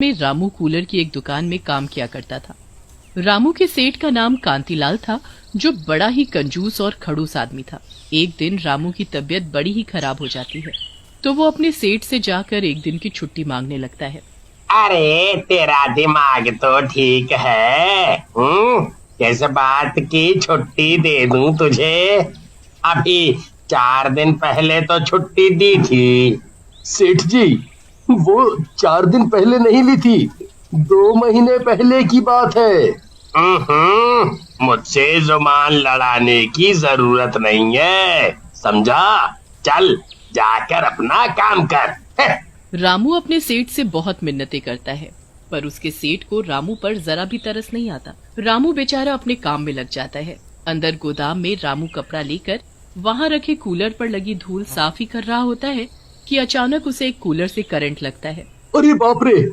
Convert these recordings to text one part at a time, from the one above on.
में रामू कूलर की एक दुकान में काम किया करता था। रामू के सेठ का नाम कांतीलाल था, जो बड़ा ही कंजूस और खड़ूस आदमी था। एक दिन रामू की तबीयत बड़ी ही खराब हो जाती है, तो वो अपने सेठ से जाकर एक दिन की छुट्टी मांगने लगता है। अरे तेरा दिमाग तो ठीक है। किस बात की छुट्टी दे दूं तुझे? अभी 4 दिन पहले तो छुट्टी दी थी। सेठ जी, वो 4 दिन पहले नहीं ली थी, 2 महीने पहले की बात है। मुझसे जुबान लड़ाने की जरूरत नहीं है, समझा? चल जाकर अपना काम कर। रामू अपने सेठ से बहुत मिन्नतें करता है, पर उसके सेठ को रामू पर जरा भी तरस नहीं आता। रामू बेचारा अपने काम में लग जाता है। अंदर गोदाम में रामू कपड़ा लेकर वहाँ रखे कूलर पर लगी धूल साफ ही कर रहा होता है कि अचानक उसे एक कूलर से करंट लगता है। अरे बाप रे,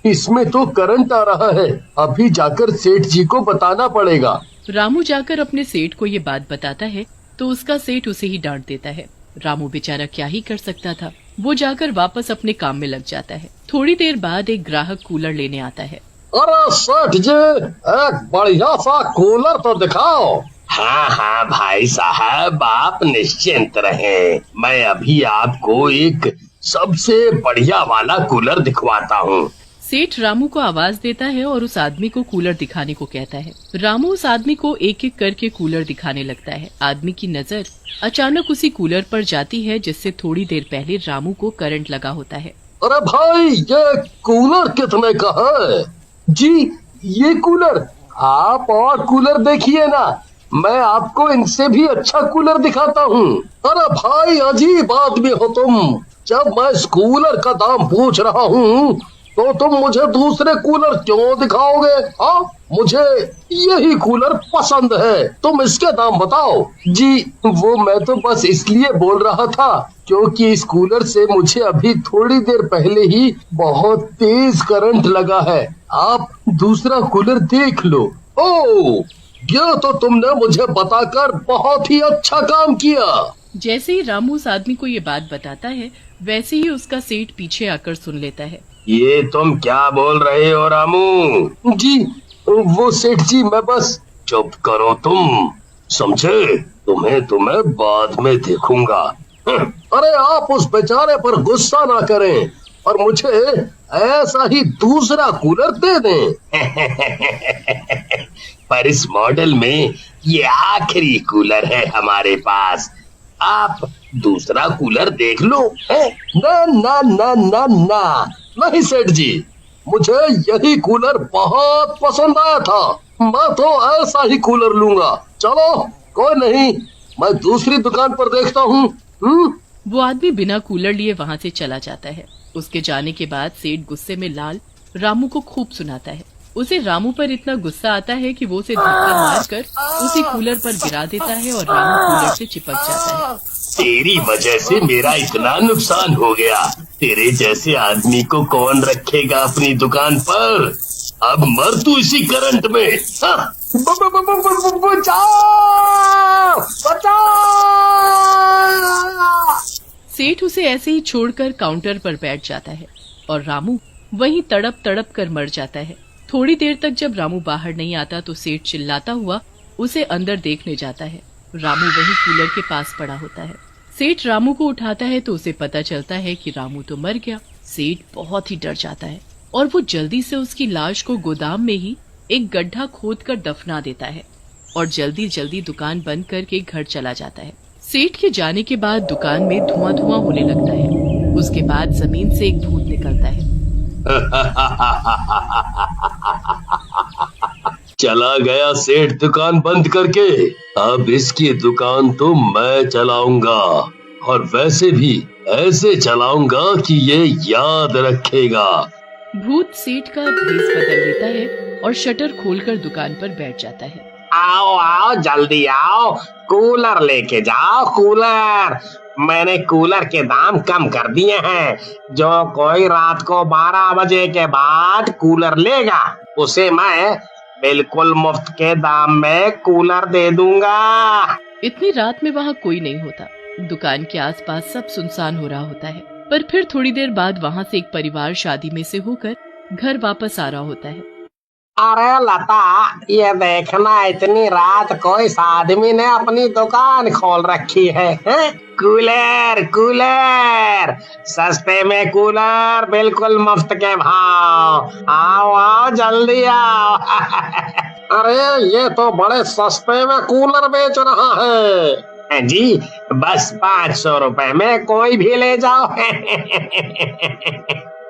इसमें तो करंट आ रहा है। अभी जाकर सेठ जी को बताना पड़ेगा। रामू जाकर अपने सेठ को ये बात बताता है तो उसका सेठ उसे ही डांट देता है। रामू बेचारा क्या ही कर सकता था। वो जाकर वापस अपने काम में लग जाता है। थोड़ी देर बाद एक ग्राहक कूलर लेने आता है। अरे सेठ जी, एक बढ़िया सा कूलर तो दिखाओ। हाँ भाई साहब, आप निश्चिंत रहें, मैं अभी आपको एक सबसे बढ़िया वाला कूलर दिखवाता हूँ। सेठ रामू को आवाज देता है और उस आदमी को कूलर दिखाने को कहता है। रामू उस आदमी को एक एक करके कूलर दिखाने लगता है। आदमी की नजर अचानक उसी कूलर पर जाती है जिससे थोड़ी देर पहले रामू को करंट लगा होता है। अरे भाई, ये कूलर कितने का है? जी, ये कूलर। आप और कूलर देखिए ना, मैं आपको इनसे भी अच्छा कूलर दिखाता हूँ। अरे भाई, अजीब आदमी हो तुम। जब मैं इस कूलर का दाम पूछ रहा हूँ तो तुम मुझे दूसरे कूलर क्यों दिखाओगे? हाँ, मुझे यही कूलर पसंद है, तुम इसके दाम बताओ। जी, वो मैं तो बस इसलिए बोल रहा था क्योंकि इस कूलर से मुझे अभी थोड़ी देर पहले ही बहुत तेज करंट लगा है। आप दूसरा कूलर देख लो। ओह, ये तो तुमने मुझे बताकर बहुत ही अच्छा काम किया। जैसे ही रामू उस आदमी को ये बात बताता है, वैसे ही उसका सेठ पीछे आकर सुन लेता है। ये तुम क्या बोल रहे हो रामू? जी, वो सेठ जी, मैं बस। चुप करो तुम, समझे? तुम्हें बाद में देखूंगा। अरे आप उस बेचारे पर गुस्सा ना करें और मुझे ऐसा ही दूसरा कूलर दे दें। पर इस मॉडल में ये आखिरी कूलर है हमारे पास। आप दूसरा कूलर देख लो। ना ना ना ना ना, नहीं सेठ जी, मुझे यही कूलर बहुत पसंद आया था। मैं तो ऐसा ही कूलर लूंगा। चलो कोई नहीं, मैं दूसरी दुकान पर देखता हूँ। वो आदमी बिना कूलर लिए वहाँ से चला जाता है। उसके जाने के बाद सेठ गुस्से में लाल रामू को खूब सुनाता है। उसे रामू पर इतना गुस्सा आता है कि वो उसे धक्का मारकर उसी कूलर पर गिरा देता है और रामू कूलर से चिपक जाता है। तेरी वजह से मेरा इतना नुकसान हो गया। तेरे जैसे आदमी को कौन रखेगा अपनी दुकान पर? अब मर तू इसी करंट में। हाँ। सेठ उसे ऐसे ही छोड़कर काउंटर पर बैठ जाता है और रामू वहीं तड़प तड़प कर मर जाता है। थोड़ी देर तक जब रामू बाहर नहीं आता तो सेठ चिल्लाता हुआ उसे अंदर देखने जाता है। रामू वहीं कूलर के पास पड़ा होता है। सेठ रामू को उठाता है तो उसे पता चलता है कि रामू तो मर गया। सेठ बहुत ही डर जाता है और वो जल्दी से उसकी लाश को गोदाम में ही एक गड्ढा खोदकर दफना देता है और जल्दी जल्दी दुकान बंद करके घर चला जाता है। सेठ के जाने के बाद दुकान में धुआं धुआं होने लगता है। उसके बाद जमीन से एक भूत निकलता है। चला गया सेठ दुकान बंद करके। अब इसकी दुकान तो मैं चलाऊंगा, और वैसे भी ऐसे चलाऊंगा कि ये याद रखेगा। भूत सेठ का भेष बदल लेता है और शटर खोलकर दुकान पर बैठ जाता है। आओ आओ जल्दी आओ, कूलर लेके जाओ कूलर। मैंने कूलर के दाम कम कर दिए हैं। जो कोई रात को 12 बजे के बाद कूलर लेगा उसे मैं बिल्कुल मुफ्त के दाम में कूलर दे दूंगा। इतनी रात में वहाँ कोई नहीं होता। दुकान के आसपास सब सुनसान हो रहा होता है। पर फिर थोड़ी देर बाद वहाँ से एक परिवार शादी में से होकर घर वापस आ रहा होता है। अरे लता, ये देखना, इतनी रात कोई आदमी ने अपनी दुकान खोल रखी है, हैं? कूलर कूलर, सस्ते में कूलर, बिल्कुल मुफ्त के भाव। आओ आओ जल्दी आओ। अरे ये तो बड़े सस्ते में कूलर बेच रहा है। जी, बस 500 रुपए में कोई भी ले जाओ।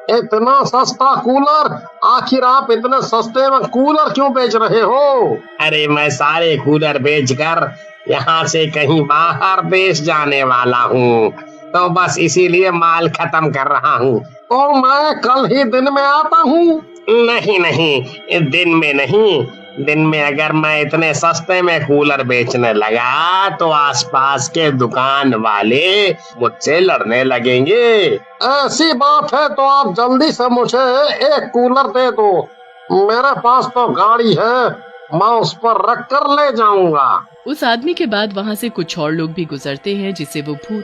इतना सस्ता कूलर? आखिर आप इतने सस्ते में कूलर क्यों बेच रहे हो? अरे मैं सारे कूलर बेचकर यहाँ से कहीं बाहर देश जाने वाला हूँ, तो बस इसीलिए माल खत्म कर रहा हूँ। तो मैं कल ही दिन में आता हूँ। नहीं नहीं, दिन में नहीं। दिन में अगर मैं इतने सस्ते में कूलर बेचने लगा तो आसपास के दुकान वाले मुझसे लड़ने लगेंगे। ऐसी बात है तो आप जल्दी से मुझे एक कूलर दे दो। मेरे पास तो गाड़ी है, मैं उस पर रख कर ले जाऊंगा। उस आदमी के बाद वहाँ से कुछ और लोग भी गुजरते हैं, जिसे वो भूत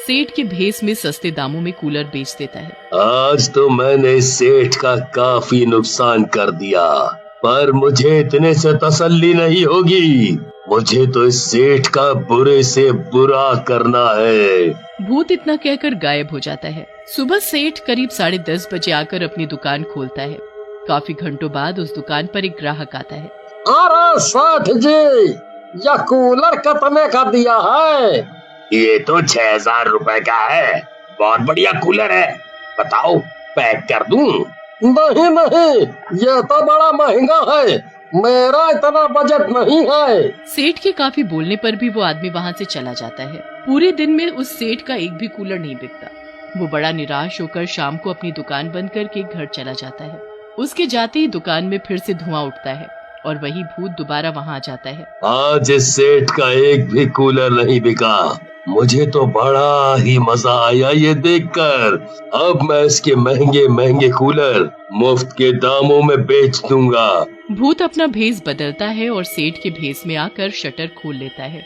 सेठ के भेस में सस्ते दामों में कूलर बेच देता है। आज तो मैंने सेठ का काफी नुकसान कर दिया, पर मुझे इतने से तसल्ली नहीं होगी। मुझे तो इस सेठ का बुरे से बुरा करना है। भूत इतना कहकर गायब हो जाता है। सुबह सेठ करीब 10:30 बजे आकर अपनी दुकान खोलता है। काफी घंटों बाद उस दुकान पर एक ग्राहक आता है। अरे सेठ जी, यह कूलर कितने का दिया है? ये तो 6000 रुपए का है। बहुत बढ़िया कूलर है, बताओ पैक कर दूं? नहीं नहीं, ये तो बड़ा महंगा है, मेरा इतना बजट नहीं है। सेठ के काफी बोलने पर भी वो आदमी वहाँ से चला जाता है। पूरे दिन में उस सेठ का एक भी कूलर नहीं बिकता। वो बड़ा निराश होकर शाम को अपनी दुकान बंद करके घर चला जाता है। उसके जाते ही दुकान में फिर से धुआं उठता है और वही भूत दोबारा वहाँ आ जाता है। आज इस सेठ का एक भी कूलर नहीं बिका। मुझे तो बड़ा ही मजा आया ये देखकर। अब मैं इसके महंगे महंगे कूलर मुफ्त के दामों में बेच दूंगा। भूत अपना भेस बदलता है और सेठ के भेस में आकर शटर खोल लेता है।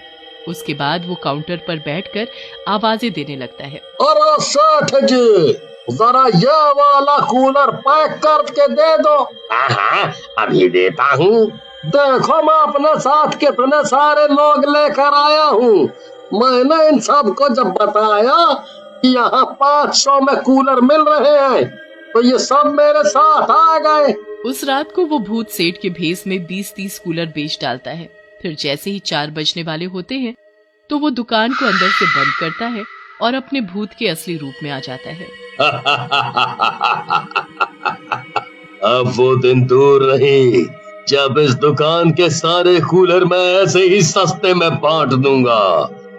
उसके बाद वो काउंटर पर बैठकर आवाजें देने लगता है। अरे सेठ जी, जरा ये वाला कूलर पैक करके दे दो। हाँ हाँ, अभी देता हूँ। देखो मैं अपने साथ कितने सारे लोग लेकर आया हूँ। मैंने इन सबको जब बताया कि यहाँ 500 में कूलर मिल रहे हैं, तो ये सब मेरे साथ आ गए। उस रात को वो भूत सेठ के भेस में 20-30 कूलर बेच डालता है। फिर जैसे ही 4 बजने वाले होते हैं तो वो दुकान को अंदर से बंद करता है और अपने भूत के असली रूप में आ जाता है। अब वो दिन दूर नहीं जब इस दुकान के सारे कूलर मैं ऐसे ही सस्ते में बांट दूंगा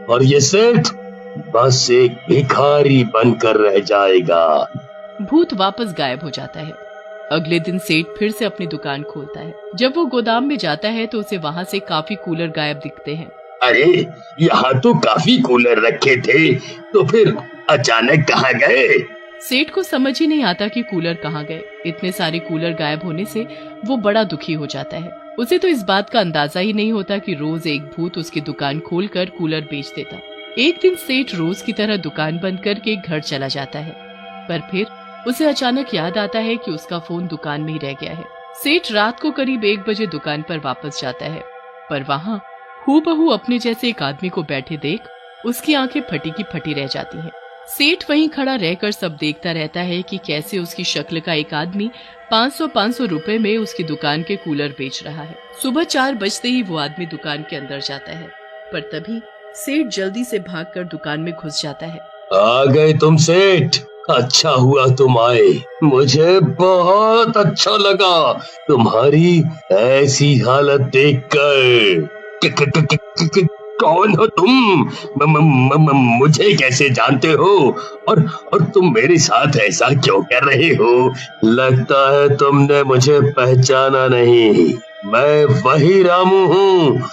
और ये सेठ बस एक भिखारी बनकर रह जाएगा। भूत वापस गायब हो जाता है। अगले दिन सेठ फिर से अपनी दुकान खोलता है। जब वो गोदाम में जाता है तो उसे वहाँ से काफी कूलर गायब दिखते हैं। अरे यहाँ तो काफी कूलर रखे थे, तो फिर अचानक कहाँ गए? सेठ को समझ ही नहीं आता कि कूलर कहाँ गए। इतने सारे कूलर गायब होने से वो बड़ा दुखी हो जाता है। उसे तो इस बात का अंदाजा ही नहीं होता कि रोज एक भूत उसकी दुकान खोलकर कूलर बेच देता। एक दिन सेठ रोज की तरह दुकान बंद करके घर चला जाता है, पर फिर उसे अचानक याद आता है कि उसका फोन दुकान में ही रह गया है। सेठ रात को करीब 1 बजे दुकान पर वापस जाता है, पर वहाँ हूबहू अपने जैसे एक आदमी को बैठे देख उसकी आंखें फटी की फटी रह जाती हैं। सेठ वहीं खड़ा रहकर सब देखता रहता है कि कैसे उसकी शक्ल का एक आदमी 500 रुपए में उसकी दुकान के कूलर बेच रहा है। सुबह 4 बजते ही वो आदमी दुकान के अंदर जाता है, पर तभी सेठ जल्दी से भागकर दुकान में घुस जाता है। आ गए तुम सेठ, अच्छा हुआ तुम आए। मुझे बहुत अच्छा लगा तुम्हारी ऐसी हालत देखकर। कौन हो तुम? मुझे कैसे जानते हो? और तुम मेरे साथ ऐसा क्यों कर रहे हो? लगता है तुमने मुझे पहचाना नहीं। मैं वही रामू हूँ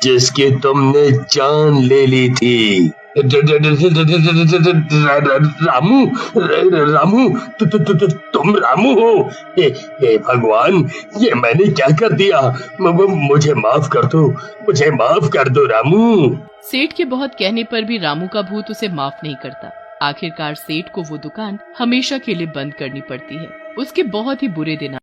जिसकी तुमने जान ले ली थी। रामू, रामू, तुम रामू हो? हे भगवान, ये मैंने क्या कर दिया? मुझे माफ कर दो, मुझे माफ कर दो रामू। सेठ के बहुत कहने पर भी रामू का भूत उसे माफ नहीं करता। आखिरकार सेठ को वो दुकान हमेशा के लिए बंद करनी पड़ती है। उसके बहुत ही बुरे दिन